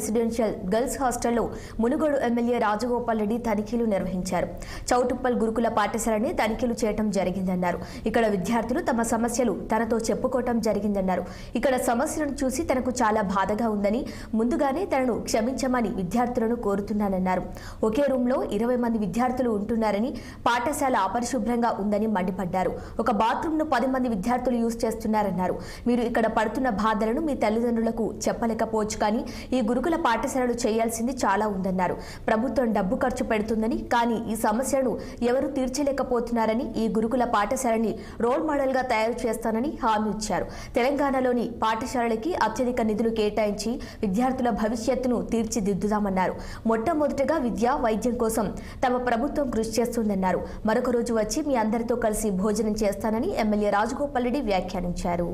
Residential girls హాస్టల్లో Munugode MLA Rajagopal Reddy తనిఖీలు నిర్వహించారు. చౌటుప్పల్ గురుకుల పాఠశాలని తనిఖీలు చేయడం జరిగిందన్నారు. ఇక్కడ విద్యార్థులు తమ సమస్యలు తనతో చెప్పుకోవటం జరిగిందన్నారు. ఇక్కడ సమస్యలను చూసి తనకు చాలా బాధగా ఉందని, ముందుగానే తనను క్షమించమని విద్యార్థులను కోరుతున్నానన్నారు. ఒకే రూమ్లో 20 మంది విద్యార్థులు ఉంటున్నారని, పాఠశాల అపరిశుభ్రంగా ఉందని మండిపడ్డారు. ఒక బాత్రూమ్ను 10 మంది విద్యార్థులు యూజ్ చేస్తున్నారన్నారు. మీరు ఇక్కడ పడుతున్న బాధలను మీ తల్లిదండ్రులకు చెప్పలేకపోవచ్చు, కానీ ఈ గురుకుల పాఠశాలలు చేయాల్సింది చాలా ఉందన్నారు. ప్రభుత్వం డబ్బు ఖర్చు పెడుతుందని, కానీ ఈ సమస్యలను ఎవరు తీర్చలేకపోతున్నారని, ఈ గురుకుల పాఠశాలని రోల్ మోడల్ గా తయారు చేస్తానని హామీ ఇచ్చారు. తెలంగాణలోని పాఠశాలలకి అత్యధిక నిధులు కేటాయించి విద్యార్థుల భవిష్యత్తును తీర్చిదిద్దుదామన్నారు. మొట్టమొదటిగా విద్య, వైద్యం కోసం తమ ప్రభుత్వం కృషి చేస్తుందన్నారు. మరొక రోజు వచ్చి మీ అందరితో కలిసి భోజనం చేస్తానని ఎమ్మెల్యే రాజగోపాల్ రెడ్డి వ్యాఖ్యానించారు.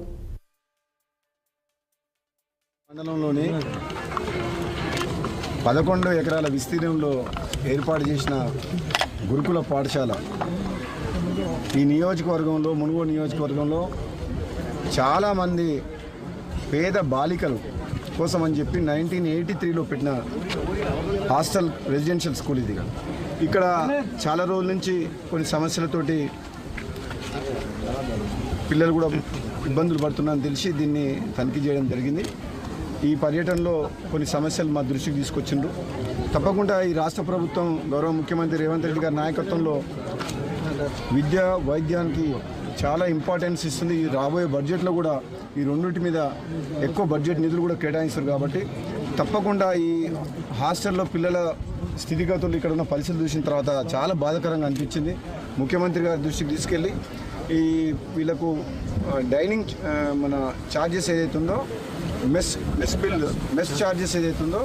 మండలంలోని 11 ఎకరాల విస్తీర్ణంలో ఏర్పాటు చేసిన గురుకుల పాఠశాల ఈ నియోజకవర్గంలో, మునుగోడు నియోజకవర్గంలో చాలామంది పేద బాలికలు కోసం అని చెప్పి 1983లో పెట్టిన హాస్టల్ రెసిడెన్షియల్ స్కూల్ ఇది. ఇక్కడ చాలా రోజుల నుంచి కొన్ని సమస్యలతోటి పిల్లలు కూడా ఇబ్బందులు పడుతున్నారని తెలిసి దీన్ని తనిఖీ చేయడం జరిగింది. ఈ పర్యటనలో కొన్ని సమస్యలు మా దృష్టికి తీసుకొచ్చిండ్రు. తప్పకుండా ఈ రాష్ట్ర ప్రభుత్వం గౌరవ ముఖ్యమంత్రి రేవంత్ రెడ్డి గారి నాయకత్వంలో విద్య, వైద్యానికి చాలా ఇంపార్టెన్స్ ఇస్తుంది. ఈ రాబోయే బడ్జెట్లో కూడా ఈ రెండింటి మీద ఎక్కువ బడ్జెట్ నిధులు కూడా కేటాయిస్తారు. కాబట్టి తప్పకుండా ఈ హాస్టల్లో పిల్లల స్థితిగతులు, ఇక్కడ ఉన్న పరిస్థితులు చూసిన తర్వాత చాలా బాధాకరంగా అనిపించింది. ముఖ్యమంత్రి గారి దృష్టికి తీసుకెళ్ళి వీళ్ళకు డైనింగ్ మన ఛార్జెస్ ఏదైతుందో, మెస్ ఛార్జెస్ ఏదైతుందో